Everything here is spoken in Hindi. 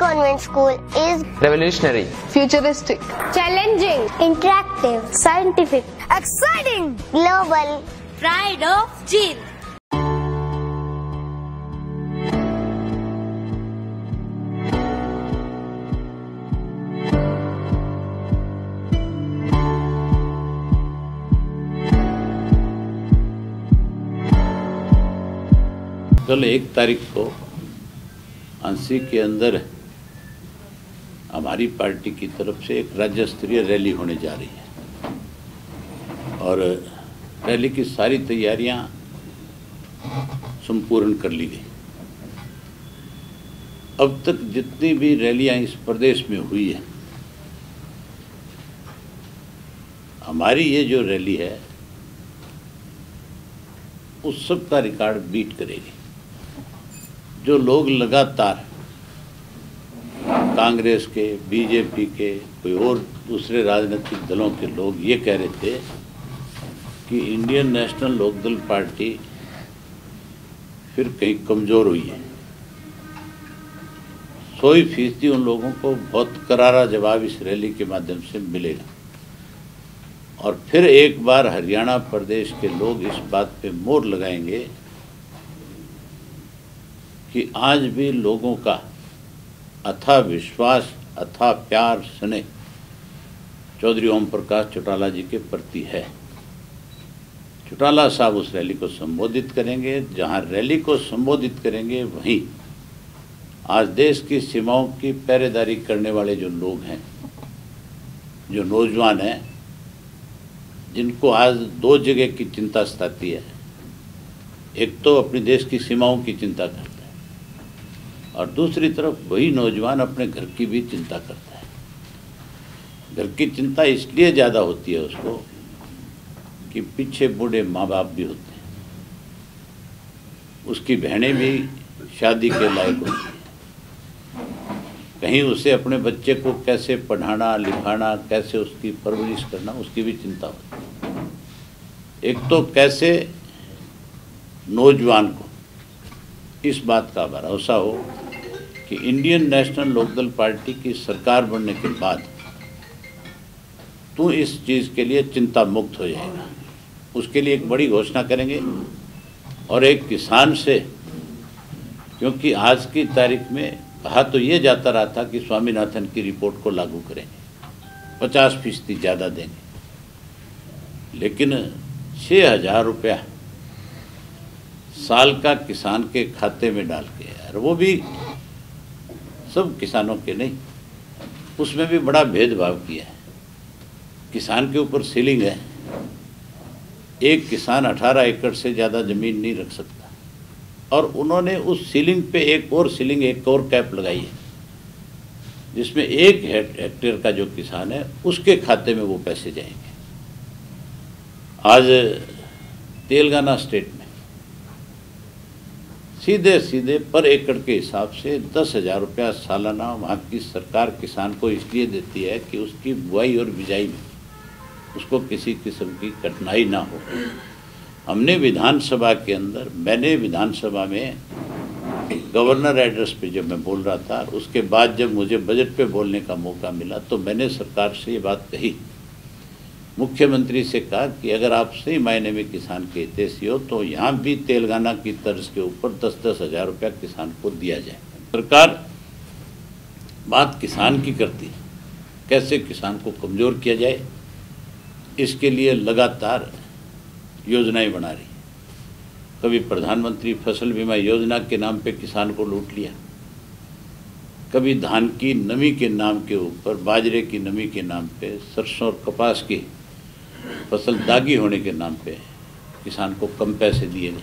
Convent School is revolutionary, futuristic, challenging, interactive, scientific, exciting, global, pride of Jeel. कल 1 तारीख को अंसी के अंदर हमारी पार्टी की तरफ से एक राज्य स्तरीय रैली होने जा रही है और रैली की सारी तैयारियां संपूर्ण कर ली गई। अब तक जितनी भी रैलियां इस प्रदेश में हुई है, हमारी ये जो रैली है उस सब का रिकॉर्ड बीट करेगी। जो लोग लगातार कांग्रेस के, बीजेपी के, कोई और दूसरे राजनीतिक दलों के लोग ये कह रहे थे कि इंडियन नेशनल लोकदल पार्टी फिर कहीं कमज़ोर हुई है, 100% उन लोगों को बहुत करारा जवाब इस रैली के माध्यम से मिलेगा। और फिर एक बार हरियाणा प्रदेश के लोग इस बात पे मोहर लगाएंगे कि आज भी लोगों का अथाह विश्वास, अथाह प्यार, स्नेह चौधरी ओम प्रकाश चौटाला जी के प्रति है। चौटाला साहब उस रैली को संबोधित करेंगे। जहां रैली को संबोधित करेंगे वहीं आज देश की सीमाओं की पहरेदारी करने वाले जो लोग हैं, जो नौजवान हैं, जिनको आज 2 जगह की चिंता सताती है। एक तो अपने देश की सीमाओं की चिंता करता है और दूसरी तरफ वही नौजवान अपने घर की भी चिंता करता है। घर की चिंता इसलिए ज़्यादा होती है उसको कि पीछे बूढ़े माँ बाप भी होते हैं, उसकी बहनें भी शादी के लायक होती हैं, कहीं उसे अपने बच्चे को कैसे पढ़ाना लिखाना, कैसे उसकी परवरिश करना, उसकी भी चिंता होती है। एक तो कैसे नौजवान को इस बात का भरोसा हो कि इंडियन नेशनल लोकदल पार्टी की सरकार बनने के बाद तू इस चीज़ के लिए चिंता मुक्त हो जाएगा। उसके लिए एक बड़ी घोषणा करेंगे। और एक किसान से, क्योंकि आज की तारीख में कहा तो ये जाता रहा था कि स्वामीनाथन की रिपोर्ट को लागू करेंगे, 50% ज़्यादा देंगे, लेकिन 6,000 रुपया साल का किसान के खाते में डाल के, यार वो भी सब किसानों के नहीं, उसमें भी बड़ा भेदभाव किया है। किसान के ऊपर सीलिंग है, एक किसान 18 एकड़ से ज़्यादा ज़मीन नहीं रख सकता, और उन्होंने उस सीलिंग पे एक और कैप लगाई है, जिसमें 1 हेक्टेयर का जो किसान है उसके खाते में वो पैसे जाएंगे। आज तेलंगाना स्टेट में सीधे पर एकड़ के हिसाब से 10,000 रुपया सालाना वहाँ की सरकार किसान को इसलिए देती है कि उसकी बुआई और बिजाई में उसको किसी किस्म की कठिनाई ना हो। हमने विधानसभा के अंदर, मैंने विधानसभा में गवर्नर एड्रेस पे जब मैं बोल रहा था, उसके बाद जब मुझे बजट पे बोलने का मौका मिला तो मैंने सरकार से ये बात कही, मुख्यमंत्री से कहा कि अगर आप सही मायने में किसान के हितैषी हो तो यहाँ भी तेलंगाना की तर्ज के ऊपर 10-10 हज़ार रुपया किसान को दिया जाए। सरकार बात किसान की करती है, कैसे किसान को कमज़ोर किया जाए, इसके लिए लगातार योजनाएं बना रही है। कभी प्रधानमंत्री फसल बीमा योजना के नाम पे किसान को लूट लिया, कभी धान की नमी के नाम के ऊपर, बाजरे की नमी के नाम पे, सरसों और कपास की फसल दागी होने के नाम पे किसान को कम पैसे दिए गए।